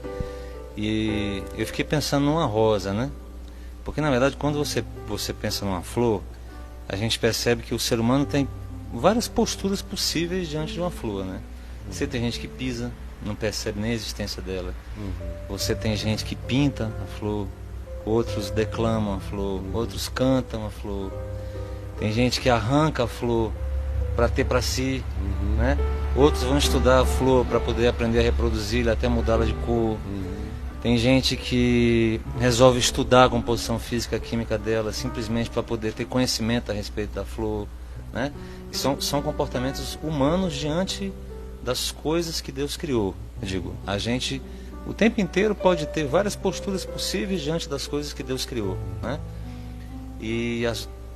E eu fiquei pensando numa rosa, né? Porque na verdade quando você pensa numa flor, a gente percebe que o ser humano tem várias posturas possíveis diante de uma flor, né? Você tem gente que pisa, não percebe nem a existência dela. Você tem gente que pinta a flor, outros declamam a flor, outros cantam a flor. Tem gente que arranca a flor para ter para si, né? Outros vão estudar a flor para poder aprender a reproduzi-la, até mudá-la de cor. Tem gente que resolve estudar a composição física, química dela, simplesmente para poder ter conhecimento a respeito da flor, né? E são comportamentos humanos diante das coisas que Deus criou. Eu digo, a gente o tempo inteiro pode ter várias posturas possíveis diante das coisas que Deus criou, né? E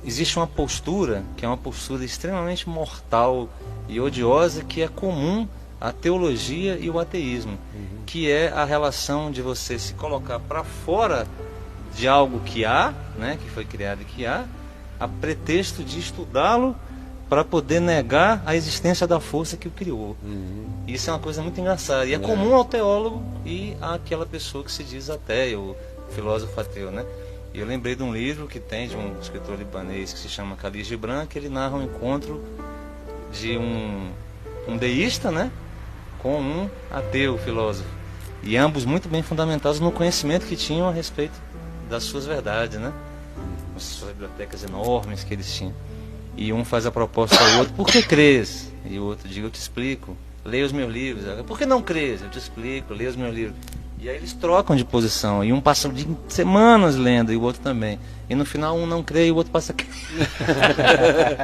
existe uma postura, que é uma postura extremamente mortal e odiosa, que é comum à teologia e o ateísmo, que é a relação de você se colocar para fora de algo que há, né, que foi criado e que há, a pretexto de estudá-lo para poder negar a existência da força que o criou. Isso é uma coisa muito engraçada. E é comum ao teólogo e àquela pessoa que se diz ateu, o filósofo ateu, né? E eu lembrei de um livro que tem de um escritor libanês que se chama Khalil Gibran, que ele narra um encontro de um deísta, né, com um ateu filósofo. E ambos muito bem fundamentados no conhecimento que tinham a respeito das suas verdades, né? As suas bibliotecas enormes que eles tinham. E um faz a proposta ao outro: por que crês? E o outro diz: eu te explico, leia os meus livros. Por que não crês? Eu te explico, leia os meus livros. E aí eles trocam de posição, e um passa semanas lendo, e o outro também. E no final um não crê e o outro passa a crer.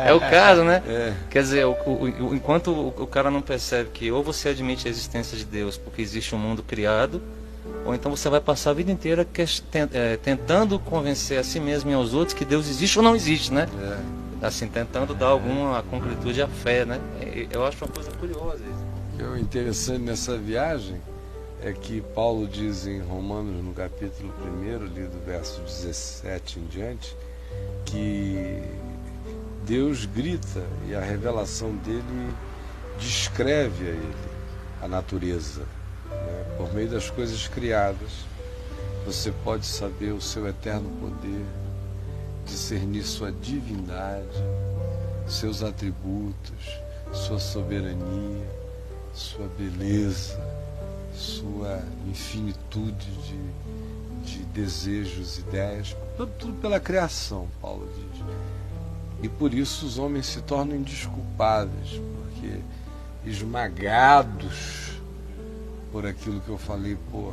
É o caso, né? Quer dizer, enquanto o cara não percebe que ou você admite a existência de Deus porque existe um mundo criado, ou então você vai passar a vida inteira tentando convencer a si mesmo e aos outros que Deus existe ou não existe, né? Assim, tentando dar alguma concretude à fé, né? Eu acho uma coisa curiosa isso. O interessante nessa viagem é que Paulo diz em Romanos, no capítulo 1, ali do verso 17 em diante, que Deus grita e a revelação dele descreve a ele, a natureza. Né? Por meio das coisas criadas, você pode saber o seu eterno poder, discernir sua divindade, seus atributos, sua soberania, sua beleza, sua infinitude de desejos, ideias, tudo pela criação, Paulo diz. E por isso os homens se tornam indesculpáveis, porque esmagados por aquilo que eu falei, por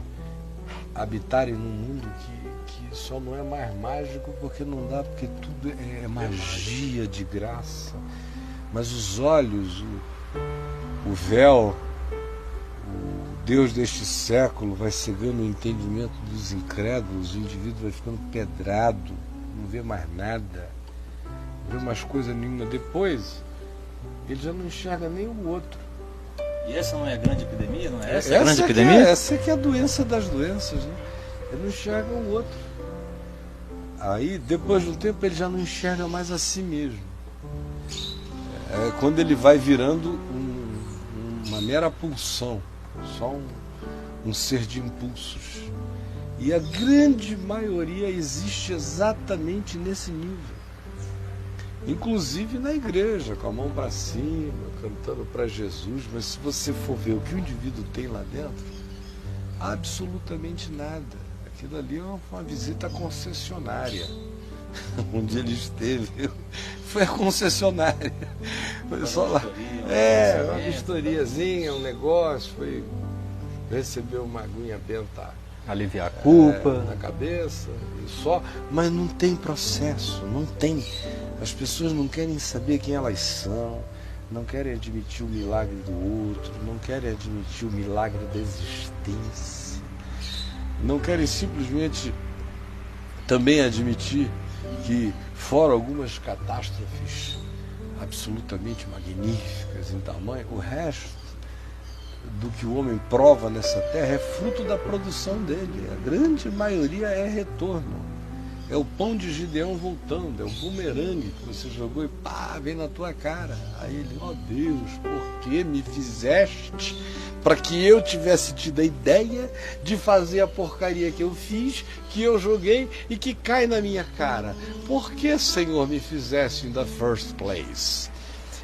habitarem num mundo que só não é mais mágico porque não dá, porque tudo é magia de graça. Mas os olhos, o véu, o Deus deste século vai cegando o entendimento dos incrédulos, o indivíduo vai ficando pedrado, não vê mais nada, não vê mais coisa nenhuma. Depois, ele já não enxerga nem o outro. E essa não é a grande epidemia? Não é essa a grande epidemia? Essa que é a doença das doenças, né? Ele não enxerga o outro. Aí, depois de um tempo, ele já não enxerga mais a si mesmo. É quando ele vai virando uma mera pulsão, só um ser de impulsos. E a grande maioria existe exatamente nesse nível. Inclusive na igreja, com a mão para cima, cantando para Jesus. Mas se você for ver o que o indivíduo tem lá dentro, absolutamente nada. Aquilo ali é uma visita à concessionária. Onde ele esteve foi a concessionária. Foi só lá. Uma vistoriazinha, um negócio, foi receber uma aguinha benta, aliviar a culpa na cabeça e só, mas não tem processo, não tem. As pessoas não querem saber quem elas são, não querem admitir o milagre do outro, não querem admitir o milagre da existência, não querem simplesmente também admitir que, fora algumas catástrofes absolutamente magníficas em tamanho, o resto do que o homem prova nessa terra é fruto da produção dele. A grande maioria é retorno. É o pão de Gideão voltando, é o bumerangue que você jogou e pá, vem na tua cara. Aí ele: ó Deus, por que me fizeste para que eu tivesse tido a ideia de fazer a porcaria que eu fiz, que eu joguei e que cai na minha cara? Por que, Senhor, me fizeste in the first place?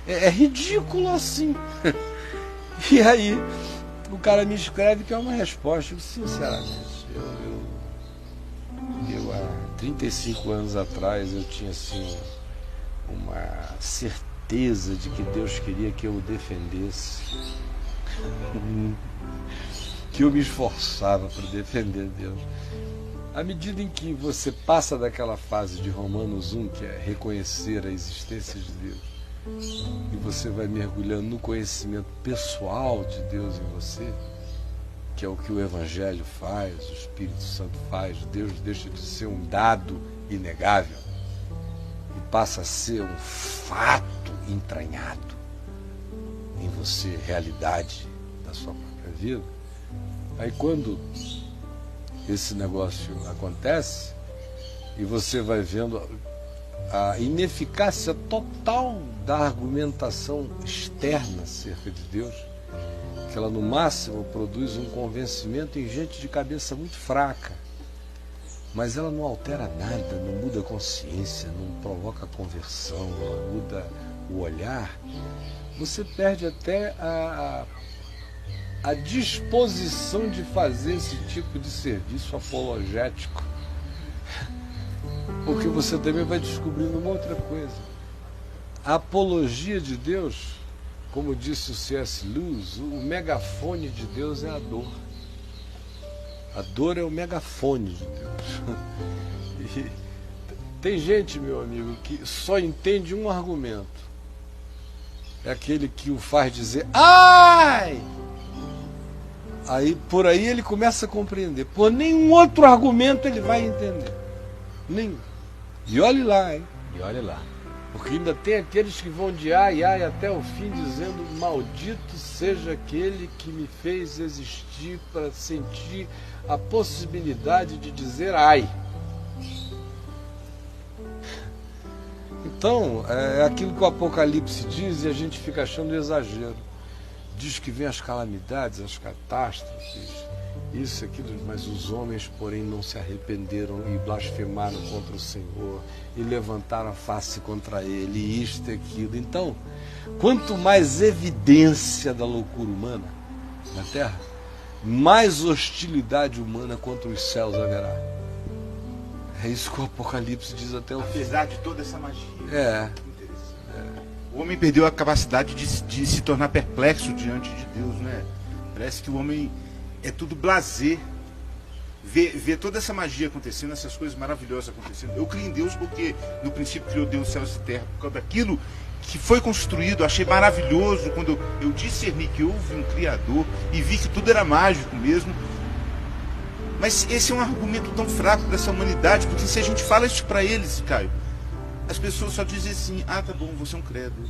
É ridículo assim. E aí o cara me escreve que é uma resposta. Eu, sinceramente, eu há 35 anos atrás eu tinha assim uma certeza de que Deus queria que eu o defendesse, que eu me esforçava para defender Deus. À medida em que você passa daquela fase de Romanos 1, que é reconhecer a existência de Deus, e você vai mergulhando no conhecimento pessoal de Deus em você, que é o que o Evangelho faz, o Espírito Santo faz, Deus deixa de ser um dado inegável passa a ser um fato entranhado em você, realidade da sua própria vida, aí quando esse negócio acontece e você vai vendo a ineficácia total da argumentação externa acerca de Deus, que ela no máximo produz um convencimento em gente de cabeça muito fraca, mas ela não altera nada, não muda a consciência, não provoca conversão, não muda o olhar, você perde até a disposição de fazer esse tipo de serviço apologético, porque você também vai descobrindo uma outra coisa. A apologia de Deus, como disse o C.S. Lewis, o megafone de Deus é a dor. A dor é o megafone de Deus. E tem gente, meu amigo, que só entende um argumento. É aquele que o faz dizer, ai! Aí, por aí ele começa a compreender. Por nenhum outro argumento ele vai entender. Nenhum. E olhe lá, hein? E olhe lá. Porque ainda tem aqueles que vão de ai, ai até o fim, dizendo, maldito seja aquele que me fez existir para sentir a possibilidade de dizer ai. Então, é aquilo que o Apocalipse diz e a gente fica achando exagero. Diz que vem as calamidades, as catástrofes, isso, aquilo, mas os homens, porém, não se arrependeram e blasfemaram contra o Senhor e levantaram a face contra ele, e isto e aquilo. Então, quanto mais evidência da loucura humana na Terra, mais hostilidade humana contra os céus haverá. É isso que o Apocalipse diz até o fim. Apesar de toda essa magia. É. O homem perdeu a capacidade de se tornar perplexo diante de Deus, né? Parece que o homem é tudo blasé. Vê toda essa magia acontecendo, essas coisas maravilhosas acontecendo. Eu creio em Deus porque no princípio criou Deus céus e terra. Por causa daquilo que foi construído, achei maravilhoso quando eu discerni que houve um Criador e vi que tudo era mágico mesmo. Mas esse é um argumento tão fraco dessa humanidade, porque se a gente fala isso para eles, Caio, as pessoas só dizem assim, ah, tá bom, você é um crédulo.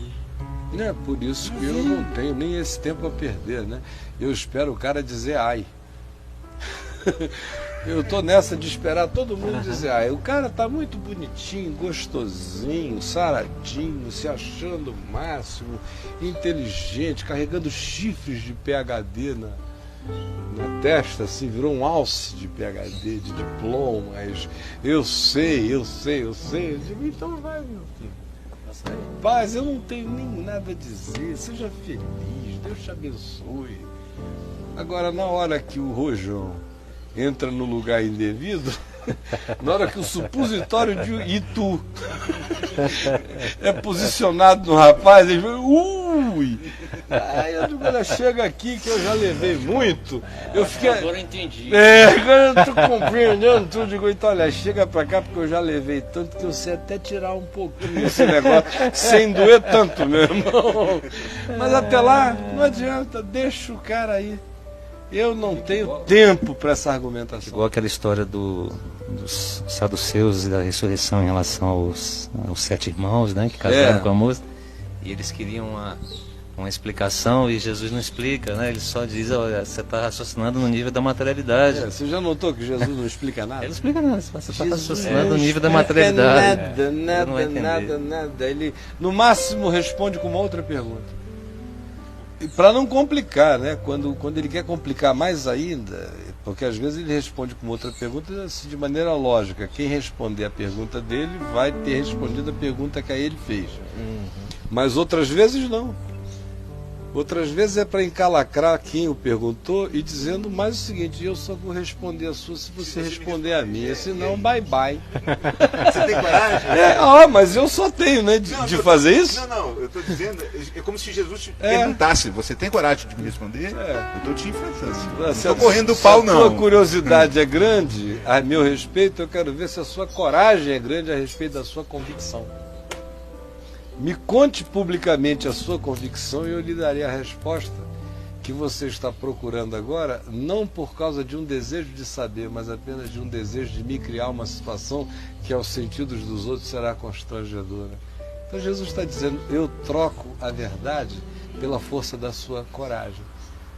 É por isso que eu não tenho nem esse tempo a perder, né? Eu espero o cara dizer ai. Eu tô nessa de esperar todo mundo dizer ai. O cara tá muito bonitinho, gostosinho, saradinho, se achando o máximo, inteligente, carregando chifres de PhD na testa, assim, virou um alce de PhD, de diplomas. Eu sei. Eu digo, então vai, meu filho. Paz, eu não tenho nem nada a dizer, seja feliz, Deus te abençoe. Agora, na hora que o rojão entra no lugar indevido, na hora que o supositório de Itu é posicionado no rapaz, ele fala, ui! Aí quando ela chega aqui, que eu já levei muito, eu fiquei. Agora eu entendi. Agora eu tô compreendendo tudo. Digo, então, olha, chega pra cá porque eu já levei tanto que eu sei até tirar um pouquinho esse negócio, sem doer tanto, meu irmão. Mas até lá, não adianta, deixa o cara aí. Eu não tenho tempo para essa argumentação. Igual aquela história dos saduceus e da ressurreição em relação aos 7 irmãos, né, que casaram com a moça. E eles queriam uma explicação e Jesus não explica, né? Ele só diz, olha, você está raciocinando no nível da materialidade. Você já notou que Jesus não explica nada? Ele não explica nada, você está raciocinando no nível da materialidade. Nada. Ele, no máximo, responde com uma outra pergunta. E para não complicar, né? Quando ele quer complicar mais ainda, porque às vezes ele responde com outra pergunta assim, de maneira lógica. Quem responder a pergunta dele vai ter respondido a pergunta que a ele fez. Mas outras vezes não. Outras vezes é para encalacrar quem o perguntou e dizendo mais o seguinte, eu só vou responder a sua se você responder a minha, senão bye bye. Você tem coragem? Mas eu só tenho, né, de fazer isso? Não, eu estou dizendo, é como se Jesus te perguntasse, você tem coragem de me responder? Eu estou te enfrentando. Não estou correndo do pau, não. Se a sua curiosidade é grande a meu respeito, eu quero ver se a sua coragem é grande a respeito da sua convicção. Me conte publicamente a sua convicção e eu lhe darei a resposta que você está procurando agora, não por causa de um desejo de saber, mas apenas de um desejo de me criar uma situação que aos sentidos dos outros será constrangedora. Então Jesus está dizendo, eu troco a verdade pela força da sua coragem.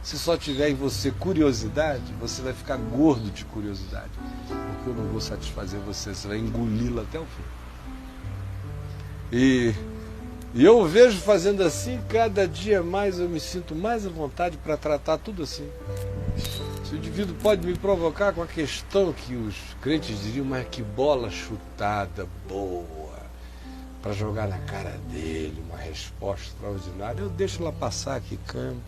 Se só tiver em você curiosidade, você vai ficar gordo de curiosidade, porque eu não vou satisfazer você, você vai engoli-la até o fim. E eu o vejo fazendo assim, cada dia mais eu me sinto mais à vontade para tratar tudo assim. Se o indivíduo pode me provocar com a questão que os crentes diriam, mas que bola chutada boa, para jogar na cara dele uma resposta extraordinária, eu deixo ela passar aqui, câmbio,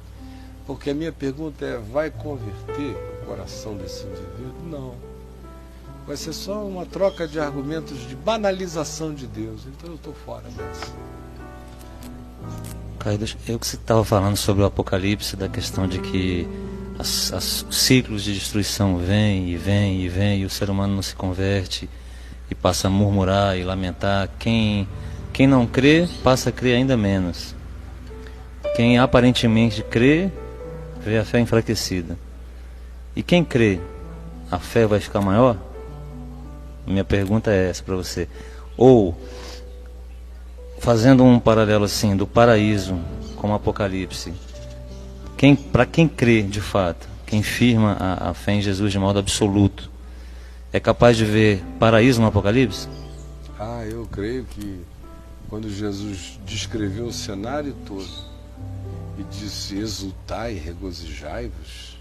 porque a minha pergunta é, vai converter o coração desse indivíduo? Não. Vai ser só uma troca de argumentos de banalização de Deus, então eu estou fora dessa. Caio, eu que você estava falando sobre o Apocalipse, da questão de que os ciclos de destruição vêm e vêm e vêm, e o ser humano não se converte e passa a murmurar e lamentar. Quem não crê, passa a crer ainda menos. Quem aparentemente crê, vê a fé enfraquecida. E quem crê, a fé vai ficar maior? Minha pergunta é essa para você. Ou, fazendo um paralelo assim, do paraíso com o Apocalipse, para quem crê de fato, quem firma a fé em Jesus de modo absoluto, é capaz de ver paraíso no Apocalipse? Eu creio que quando Jesus descreveu o cenário todo e disse exultai e regozijai-vos,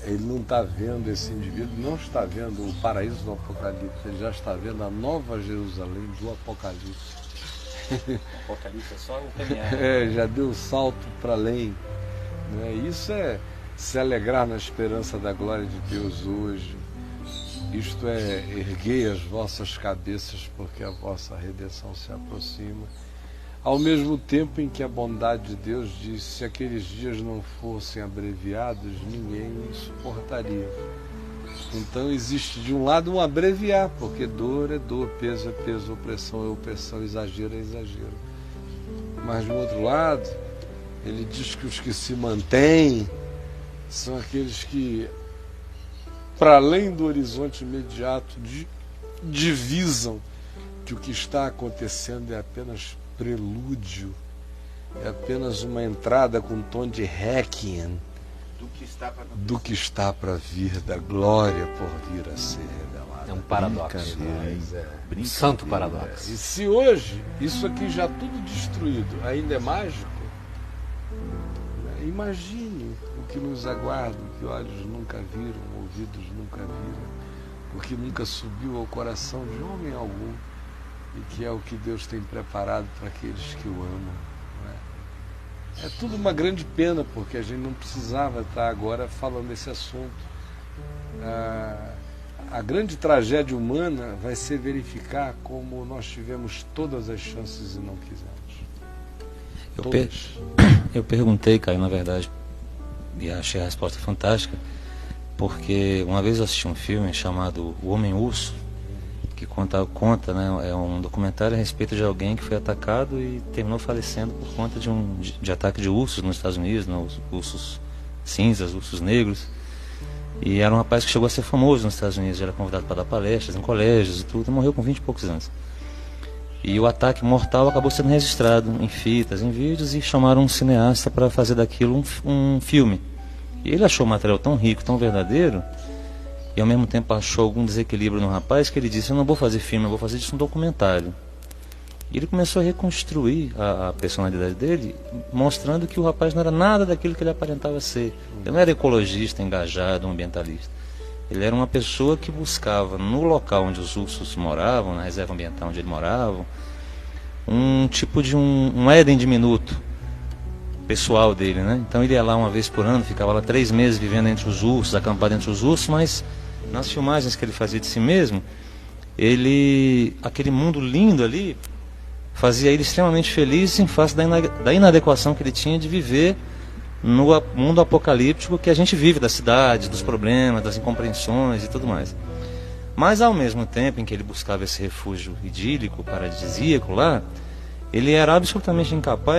ele não está vendo, esse indivíduo não está vendo o paraíso do Apocalipse, ele já está vendo a nova Jerusalém do Apocalipse. O Apocalipse é só o caminhar. Já deu o salto para além. Né? Isso é se alegrar na esperança da glória de Deus hoje. Isto é, erguei as vossas cabeças, porque a vossa redenção se aproxima. Ao mesmo tempo em que a bondade de Deus diz, se aqueles dias não fossem abreviados, ninguém suportaria. Então existe de um lado um abreviar, porque dor é dor, peso é peso, opressão é opressão, exagero é exagero. Mas do outro lado, ele diz que os que se mantêm são aqueles que, para além do horizonte imediato, divisam que o que está acontecendo é apenas prelúdio, é apenas uma entrada com tom de Requiem do que está para vir, da glória por vir a ser revelada. É um paradoxo. Um santo paradoxo. E se hoje isso aqui já tudo destruído ainda é mágico, imagine o que nos aguarda, o que olhos nunca viram, ouvidos nunca viram, o que nunca subiu ao coração de homem algum, e que é o que Deus tem preparado para aqueles que o amam. Não é? É tudo uma grande pena, porque a gente não precisava estar agora falando desse assunto. A grande tragédia humana vai ser verificar como nós tivemos todas as chances e não quisemos. Eu perguntei, Caio, na verdade, e achei a resposta fantástica, porque uma vez eu assisti um filme chamado O Homem-Urso, que conta, né, é um documentário a respeito de alguém que foi atacado e terminou falecendo por conta de ataque de ursos nos Estados Unidos, né, os ursos cinzas, ursos negros. E era um rapaz que chegou a ser famoso nos Estados Unidos, era convidado para dar palestras em colégios e tudo, e morreu com 20 e poucos anos. E o ataque mortal acabou sendo registrado em fitas, em vídeos, e chamaram um cineasta para fazer daquilo um filme. E ele achou o material tão rico, tão verdadeiro, e ao mesmo tempo achou algum desequilíbrio no rapaz, que ele disse, eu não vou fazer filme, eu vou fazer disso um documentário. E ele começou a reconstruir a personalidade dele, mostrando que o rapaz não era nada daquilo que ele aparentava ser. Ele não era ecologista, engajado, ambientalista. Ele era uma pessoa que buscava, no local onde os ursos moravam, na reserva ambiental onde eles moravam, um tipo de um Éden diminuto, pessoal dele, né? Então ele ia lá uma vez por ano, ficava lá 3 meses vivendo entre os ursos, acampado entre os ursos, mas nas filmagens que ele fazia de si mesmo, aquele mundo lindo ali, fazia ele extremamente feliz em face da inadequação que ele tinha de viver no mundo apocalíptico que a gente vive, da cidade, dos problemas, das incompreensões e tudo mais. Mas ao mesmo tempo em que ele buscava esse refúgio idílico, paradisíaco lá, ele era absolutamente incapaz